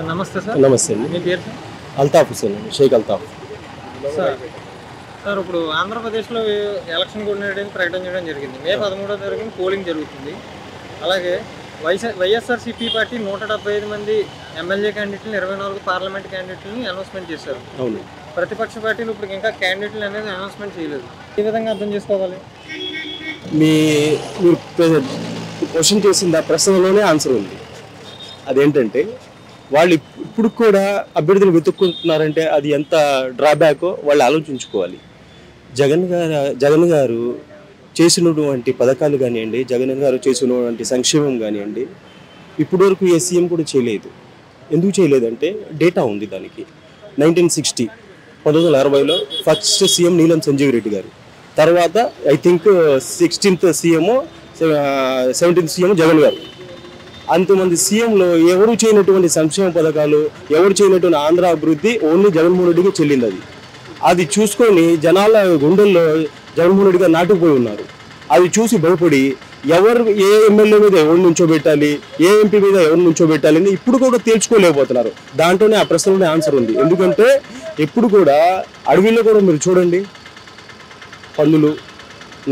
నమస్తే సార్. నమస్తే అండి. మీ పేరు సార్? అల్తాఫ్ హుసేన్ అండి, షేక్ అల్తాఫ్. సార్ సార్ ఇప్పుడు ఆంధ్రప్రదేశ్లో ఎలక్షన్ కోఆర్డినేటర్ ప్రకటించడం జరిగింది. మే 13వ తారీఖున పోలింగ్ జరుగుతుంది. అలాగే వైఎస్ఆర్సీపీ పార్టీ 175 మంది ఎమ్మెల్యే క్యాండిడేట్లను 24 పార్లమెంట్ క్యాండిడేట్లని అనౌన్స్మెంట్ చేశారు. అవును. ప్రతిపక్ష పార్టీలు ఇప్పుడు ఇంకా క్యాండిడేట్లు అనేది అనౌన్స్మెంట్ చేయలేదు. ఈ విధంగా అర్థం చేసుకోవాలి. మీరు క్వశ్చన్ చేసిన ప్రశ్నలోనే ఆన్సర్ ఉంది. అదేంటంటే వాళ్ళు ఇప్పుడు కూడా అభ్యర్థులు వెతుక్కుంటున్నారంటే అది ఎంత డ్రాబ్యాకో వాళ్ళు ఆలోచించుకోవాలి. జగన్ గారు చేసినటువంటి పథకాలు కానివ్వండి, జగన్ గారు చేసినటువంటి సంక్షేమం కానివ్వండి, ఇప్పటివరకు ఏ సీఎం కూడా చేయలేదు. ఎందుకు చేయలేదంటే డేటా ఉంది దానికి. 1960లో ఫస్ట్ సీఎం నీలం సంజీవ్ రెడ్డి గారు, తర్వాత I think 16th CM 17th CM Jagan గారు. అంతమంది సీఎంలో ఎవరు చేయనటువంటి సంక్షేమ పథకాలు, ఎవరు చేయనటువంటి ఆంధ్ర అభివృద్ధి ఓన్లీ జగన్మోహన్ రెడ్డికి చెల్లింది. అది చూసుకొని జనాల గుండెల్లో జగన్మోహన్ రెడ్డి గారు నాటుకుపోయి ఉన్నారు. అది చూసి భయపడి ఏ ఎమ్మెల్యే మీద ఎవరు నుంచోబెట్టాలి, ఏ ఎంపీ మీద ఎవరు నుంచోబెట్టాలి అని ఇప్పుడు కూడా తేల్చుకోలేకపోతున్నారు. దాంట్లోనే ఆ ప్రశ్నలోనే ఆన్సర్ ఉంది. ఎందుకంటే ఎప్పుడు కూడా అడవిలో కూడా మీరు చూడండి, పందులు,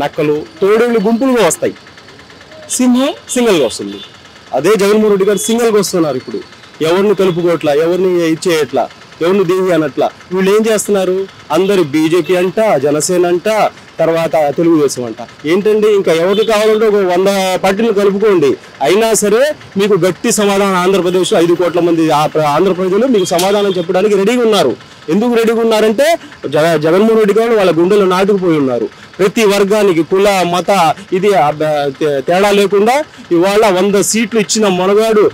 నక్కలు, తోడేళ్ళు గుంపులుగా వస్తాయి, సింహం సింగల్గా వస్తుంది. అదే జగన్మోహన్ రెడ్డి గారు సింగల్గా వస్తున్నారు. ఇప్పుడు ఎవరిని కలుపుకోవట్లా, ఎవరిని ఇచ్చేయట్లా, ఎవరిని దేవి అనట్లా. వీళ్ళు ఏం చేస్తున్నారు, అందరు బీజేపీ అంట, జనసేన అంట, తర్వాత తెలుగుదేశం అంట. ఏంటండి, ఇంకా ఎవరికి కావాలంటే ఒక 100 పార్టీలు కలుపుకోండి, అయినా సరే మీకు గట్టి సమాధానం ఆంధ్రప్రదేశ్లో 5 కోట్ల మంది ఆంధ్ర ప్రజలు మీకు సమాధానం చెప్పడానికి రెడీగా ఉన్నారు. ఎందుకు రెడీగా ఉన్నారంటే జగన్మోహన్ రెడ్డి గారు వాళ్ళ గుండెలో నాటుకుపోయి ఉన్నారు. ప్రతి వర్గానికి కుల మత ఇది తేడా లేకుండా ఇవాళ 100 సీట్లు ఇచ్చిన మనగాడు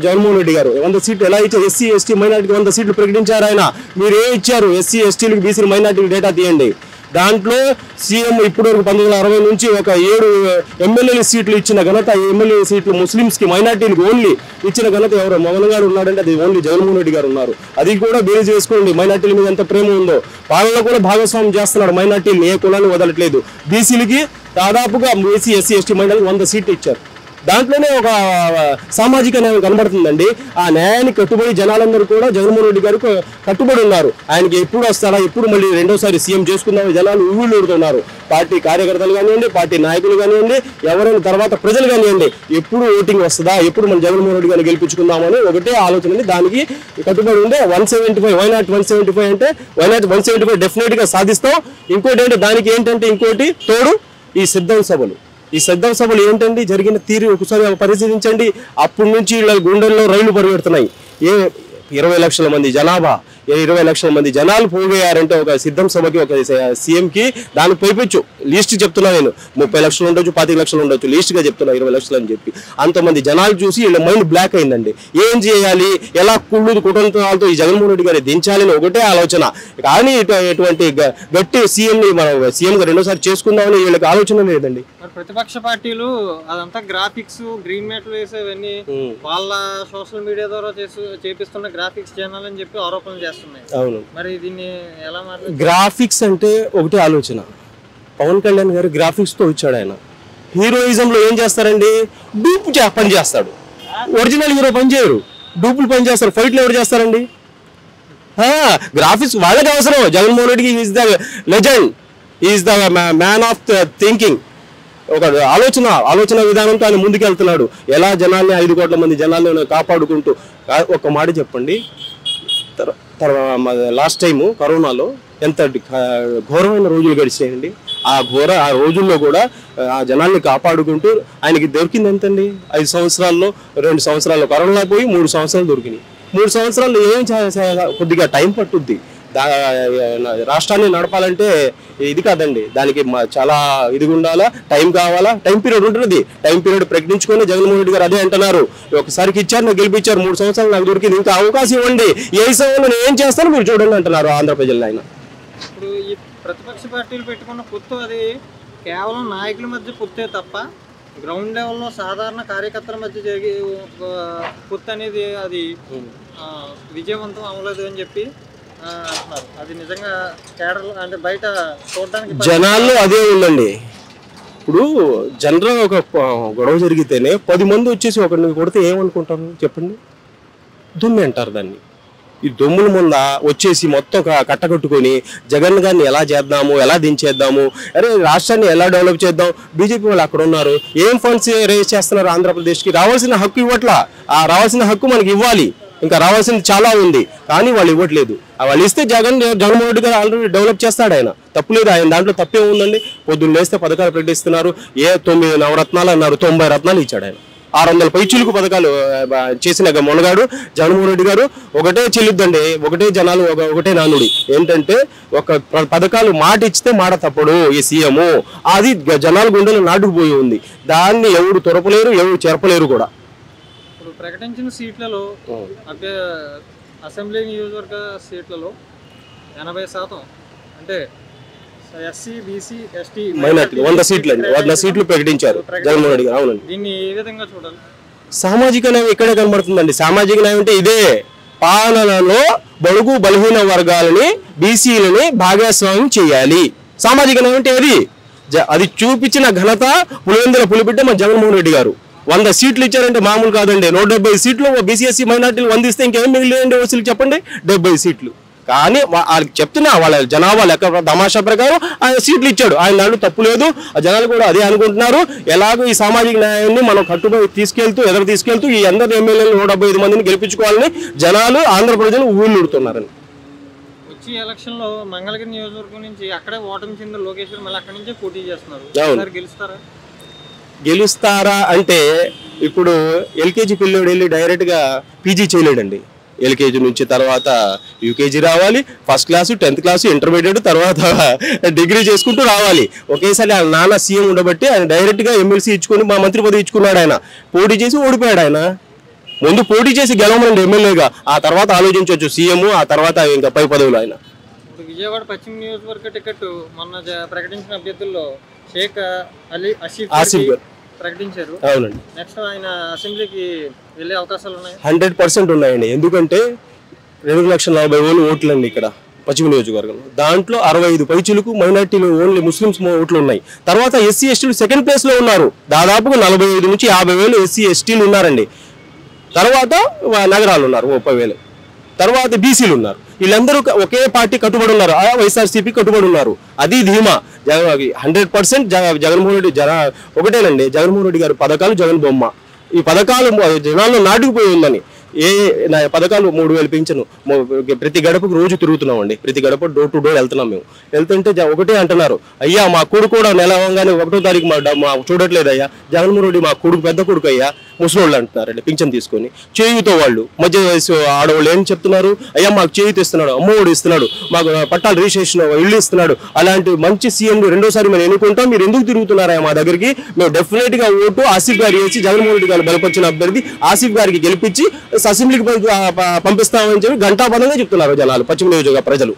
జగన్మోహన్ రెడ్డి గారు. 100 సీట్లు ఎలా ఇచ్చారు, ఎస్సీ ఎస్టీ మైనార్టీకి 100 సీట్లు ప్రకటించారు ఆయన. మీరు ఏం ఇచ్చారు, ఎస్సీ ఎస్టీలకు బీసీ మైనార్టీకి డేటా తీయండి. దాంట్లో సీఎం ఇప్పటివరకు 1960 నుంచి ఒక 7 ఎమ్మెల్యేల సీట్లు ఇచ్చిన ఘనత, ఎమ్మెల్యే సీట్లు ముస్లిమ్స్కి మైనార్టీలకు ఓన్లీ ఇచ్చిన ఘనత ఎవరు మోహన్ గారు ఉన్నాడంటే అది ఓన్లీ జగన్మోహన్ రెడ్డి గారు ఉన్నారు. అది కూడా బేరీజ్ చేసుకోండి, మైనార్టీల మీద ఎంత ప్రేమ ఉందో. పాలనలో కూడా భాగస్వామ్యం చేస్తున్నాడు, మైనార్టీలు ఏ కులాన్ని వదలట్లేదు. బీసీలకి దాదాపుగా బీసీ ఎస్సీ ఎస్టీ మైనార్టీలకు 100 సీట్లు ఇచ్చారు. దాంట్లోనే ఒక సామాజిక న్యాయం కనబడుతుందండి. ఆ న్యాయానికి కట్టుబడి జనాలందరూ కూడా జగన్మోహన్ రెడ్డి గారు కట్టుబడి ఉన్నారు. ఆయనకి ఎప్పుడు వస్తాడా, ఎప్పుడు మళ్ళీ రెండోసారి సీఎం చేసుకుందామని జనాలు ఊళ్ళూరుతున్నారు. పార్టీ కార్యకర్తలు కానివ్వండి, పార్టీ నాయకులు కానివ్వండి, ఎవరైనా తర్వాత ప్రజలు కానివ్వండి, ఎప్పుడు ఓటింగ్ వస్తుందా, ఎప్పుడు మనం జగన్మోహన్ రెడ్డి గారిని గెలిపించుకుందామని ఒకటే ఆలోచన. దానికి కట్టుబడి ఉండే 175 వైనాట్ 175 అంటే వైనాట్ 175 డెఫినెట్గా సాధిస్తాం. ఇంకోటి ఏంటంటే దానికి ఏంటంటే ఇంకోటి తోడు ఈ సిద్ధం సభలు. ఈ సిద్ధం సభలు ఏంటండి జరిగిన తీరు ఒకసారి పరిశీలించండి. అప్పటి నుంచి వీళ్ళ గుండెల్లో రైళ్లు పరిగెడుతున్నాయి. 20 లక్షల మంది జనాభా, 20 లక్షల మంది జనాలు పోగయ్యారంటే ఒక సిద్ధం సభకి, ఒక సీఎంకి దానికి పైపెచ్చు లీస్ట్ చెప్తున్నా నేను. 30 లక్షలు ఉండొచ్చు, 25 లక్షలు ఉండొచ్చు, లీస్ట్గా చెప్తున్నా 20 లక్షలు అని చెప్పి. అంతమంది జనాలు చూసి వీళ్ళ మైండ్ బ్లాక్ అయిందండి. ఏం చేయాలి, ఎలా కుటుంబాలతో ఈ జగన్మోహన్ రెడ్డి గారిని దించాలని ఒకటే ఆలోచన. కానీ ఇటువంటి గట్టి సీఎంని మనం సీఎంగా రెండోసారి చేసుకుందామని వీళ్ళకి ఆలోచన లేదండి. ప్రతిపక్ష పార్టీలు అదంతా గ్రాఫిక్స్, గ్రీన్ మ్యాట్లు వేసేవన్నీ వాళ్ళ సోషల్ మీడియా ద్వారా చేపిస్తున్న గ్రాఫిక్స్ ఛానల్ అని చెప్పి ఆరోపణలు చేస్తున్నాయి. అవును. మరి దీన్ని ఎలా మాట్లాడుతున్నారు? గ్రాఫిక్స్ అంటే ఒకటే ఆలోచన. పవన్ కళ్యాణ్ గారు గ్రాఫిక్స్ తో వచ్చాడు. ఆయన హీరోయిజం లో ఏం చేస్తారండి, డూప్ పని చేస్తాడు. ఒరిజినల్ హీరో పని చేయరు, డూపులు పని చేస్తారు. ఫైట్లు ఎవరు చేస్తారండి? గ్రాఫిక్స్ వాళ్ళకి అవసరం. జగన్మోహన్ రెడ్డికి is the legend, is the man of thinking. ఒక ఆలోచన విధానంతో ఆయన ముందుకెళ్తున్నాడు. ఎలా జనాల్ని 5 కోట్ల మంది జనాల్ని కాపాడుకుంటూ. ఒక మాట చెప్పండి, లాస్ట్ టైము కరోనాలో ఎంత ఘోరమైన రోజులు గడిచాయండి. ఆ రోజుల్లో కూడా ఆ జనాల్ని కాపాడుకుంటూ ఆయనకి దొరికింది ఎంతండి, 5 సంవత్సరాల్లో 2 సంవత్సరాల్లో కరోనా పోయి 3 సంవత్సరాలు దొరికినాయి. 3 సంవత్సరాల్లో ఏం కొద్దిగా టైం పట్టుద్ది. రాష్ట్రాన్ని నడపాలంటే ఇది కాదండి, దానికి చాలా ఇది ఉండాలా, టైం కావాలా, టైం పీరియడ్ ఉంటుంది. టైం పీరియడ్ ప్రకటించుకొని జగన్మోహన్ రెడ్డి గారు అదే అంటున్నారు. ఒకసారికి ఇచ్చారు, నాకు గెలిపించారు, 3 సంవత్సరాలు నాకు దొరికింది, ఇంకా అవకాశం ఇవ్వండి, ఏ సమయంలో నేను ఏం చేస్తాను మీరు చూడండి అంటున్నారు ఆంధ్ర ప్రజలు. ఆయన ఇప్పుడు ఈ ప్రతిపక్ష పార్టీలు పెట్టుకున్న పొత్తు అది కేవలం నాయకుల మధ్య పొత్తే తప్ప గ్రౌండ్ లెవెల్లో సాధారణ కార్యకర్తల మధ్య జరిగే పొత్తు అనేది అది విజయవంతం అవ్వలేదు అని చెప్పి అంటున్నారు. అది నిజంగా కేడర్లు అంటే బయట చూడడానికి జనాల్లో అదే ఉందండి. ఇప్పుడు జనరల్ ఒక గొడవ జరిగితేనే 10 మంది వచ్చేసి ఒకరిని కొడితే ఏమనుకుంటారు చెప్పండి? దుమ్మి అంటారు దాన్ని. ఈ దొమ్ముల ముంద వచ్చేసి మొత్తం కట్టకట్టుకొని జగన్ గారిని ఎలా చేద్దాము, ఎలా దించేద్దాము, అరే రాష్ట్రాన్ని ఎలా డెవలప్ చేద్దాం. బీజేపీ వాళ్ళు అక్కడ ఉన్నారు, ఏం ఫండ్స్ రేజ్ చేస్తున్నారు, ఆంధ్రప్రదేశ్కి రావాల్సిన హక్కు ఇవ్వట్లా. ఆ రావాల్సిన హక్కు మనకి ఇవ్వాలి, ఇంకా రావాల్సింది చాలా ఉంది, కానీ వాళ్ళు ఇవ్వట్లేదు. వాళ్ళు ఇస్తే జగన్మోహన్ రెడ్డి గారు ఆల్రెడీ డెవలప్ చేస్తాడు, ఆయన తప్పులేదు, ఆయన దాంట్లో తప్పే ఉందండి. పొద్దున్న లేస్తే పథకాలు ప్రకటిస్తున్నారు, 9 నవరత్నాలు అన్నారు, 90 రత్నాలు ఇచ్చాడు ఆయన. 600 పైచిలుకు పథకాలు చేసిన మొనగాడు జగన్మోహన్ రెడ్డి గారు. ఒకటే చెల్లుద్దండి, ఒకటే జనాలు, ఒకటే నానుడి ఏంటంటే, ఒక పథకాలు మాట ఇచ్చితే మాట తప్పడు ఈ సీఎం. అది జనాల గుండెలు నాటుకుపోయి ఉంది, దాన్ని ఎవరు తొరపలేరు, ఎవరు చెరపలేరు కూడా. ఇప్పుడు ప్రకటించిన సీట్లలో అసెంబ్లీ నియోజకవర్గ సీట్లలో 80% అంటే ఎస్సీ, బీసీ, ఎస్టీ మైనారిటీ 100 సీట్లు అండి, 100 సీట్లు ప్రకటించారు జగన్మోహన్ రెడ్డి గారు. అవునండి. దీన్ని ఏ విధంగా చూడాలి? సామాజిక న్యాయం ఇక్కడే కనబడుతుందండి. సామాజిక న్యాయం అంటే ఇదే, పాలనలో బడుగు బలహీన వర్గాలని, బీసీలని భాగస్వామ్యం చేయాలి. సామాజిక న్యాయం అంటే అది చూపించిన ఘనత పులివెందుల పులిబిడ్డ మన జగన్మోహన్ రెడ్డి గారు. 100 సీట్లు ఇచ్చారంటే మామూలు కాదండి. 170 సీట్లు బీసీఎస్సీ మైనార్టీలు 100 ఇస్తే ఇంకేం మిగిలిండి ఓసీలు చెప్పండి? 70 సీట్లు. కానీ వాళ్ళకి చెప్తున్నా, వాళ్ళ జనాభా లెక్క తమాషా ప్రకారం ఆయన సీట్లు ఇచ్చాడు, ఆయన దాంట్లో తప్పు లేదు. ఆ జనాలు కూడా అదే అనుకుంటున్నారు. ఎలాగో ఈ సామాజిక న్యాయాన్ని మనం కట్టుబడి తీసుకెళ్తూ ఈ అందరి ఎమ్మెల్యేలు 175 మందిని గెలిపించుకోవాలని జనాలు, ఆంధ్ర ప్రజలు ఊళ్ళుడుతున్నారని. వచ్చి ఎలక్షన్ లో మంగళగిరి నియోజకవర్గం నుంచి అక్కడే ఓటమి చెందిన లోకేష్ మళ్ళీ అక్కడి నుంచే పోటీ చేస్తున్నారు. గెలుస్తారా అంటే, ఇప్పుడు ఎల్కేజీ పిల్లోడు వెళ్ళి డైరెక్ట్ గా పీజీ చేయలేడండి. ఎల్కేజీ నుంచి తర్వాత యూకేజీ రావాలి, first class, 10th class, intermediate, తర్వాత డిగ్రీ చేసుకుంటూ రావాలి. ఒకేసారి ఆయన నాన్న సీఎం ఉండబట్టి ఆయన డైరెక్ట్ గా ఎమ్మెల్సీ ఇచ్చుకొని మా మంత్రి పదవి ఇచ్చుకున్నాడు. ఆయన పోటీ చేసి ఓడిపోయాడు. ఆయన ముందు పోటీ చేసి గెలవమండి ఎమ్మెల్యేగా, ఆ తర్వాత ఆలోచించవచ్చు సీఎం, ఆ తర్వాత ఇంకా పై పదవులు. ఆయన ఇప్పుడు విజయవాడ పశ్చిమ నియోజకవర్గ టికెట్ మొన్న ప్రకటించిన అభ్యర్థుల్లో షేక్ అలీ ఆసిఫ్ ప్రకటించారు. అవునండి. నెక్స్ట్ ఆయన అసెంబ్లీకి వెళ్ళే అవకాశాలు ఉన్నాయి? 100% ఉన్నాయండి. ఎందుకంటే 2,40,000 ఓట్లు అండి ఇక్కడ పశ్చిమ నియోజకవర్గంలో. దాంట్లో 65 పైచిలకు మైనార్టీలు, ఓన్లీ ముస్లిమ్స్ ఓట్లు ఉన్నాయి. తర్వాత ఎస్సీ ఎస్టీలు సెకండ్ ప్లేస్ లో ఉన్నారు. దాదాపుగా 45 నుంచి 50,000 ఎస్సీ ఎస్టీలు ఉన్నారండి. తర్వాత నగరాలు ఉన్నారు 30,000. తర్వాత బీసీలు ఉన్నారు. వీళ్ళందరూ ఒకే పార్టీ కట్టుబడి ఉన్నారు, వైఎస్ఆర్సీపీ కట్టుబడి ఉన్నారు. అది ధీమా. 100% జగన్మోహన్ రెడ్డి ఒకటేనండి, జగన్మోహన్ రెడ్డి గారి పథకాలు జగన్ బొమ్మ. ఈ పథకాలు జనాల్లో నాటుకుపోయి ఉందని. నా పథకాలు 3,000 పెంచను, ప్రతి గడపకు రోజు తిరుగుతున్నామండి, ప్రతి గడప డోర్ టు డోర్ వెళ్తున్నాం. మేము వెళ్తుంటే ఒకటే అంటున్నారు, అయ్యా మా కొడుకు కూడా నెల అవ్వగానే 1వ తారీఖు మా చూడట్లేదు అయ్యా, జగన్మోహన్ రెడ్డి మా కొడుకు పెద్ద కొడుకు అయ్యా, ముసలోళ్ళు అంటున్నారండి పింఛన్ తీసుకొని. చేయుతో వాళ్ళు మధ్య వయసు ఆడవాళ్ళు ఏం చెప్తున్నారు, అయ్యా మాకు చేయుత ఇస్తున్నాడు, అమ్మఒడి ఇస్తున్నాడు, మాకు పట్టాలు రిజిస్ట్రేషన్ ఇల్లు ఇస్తున్నాడు. అలాంటి మంచి సీఎం రెండోసారి మేము ఎన్నుకుంటాం, మీరు ఎందుకు తిరుగుతున్నారా మా దగ్గరికి? మేము డెఫినెట్ గా ఓటు ఆసిఫ్ గారు వేసి జగన్మోహన్ రెడ్డి గారు బలపరిచిన అభ్యర్థి ఆసిఫ్ గారికి గెలిపించి అసెంబ్లీకి పంపిస్తామని చెప్పి ఘంటాపదంగా చెప్తున్నారు జనాలు, పశ్చిమ నియోజకవర్గ ప్రజలు.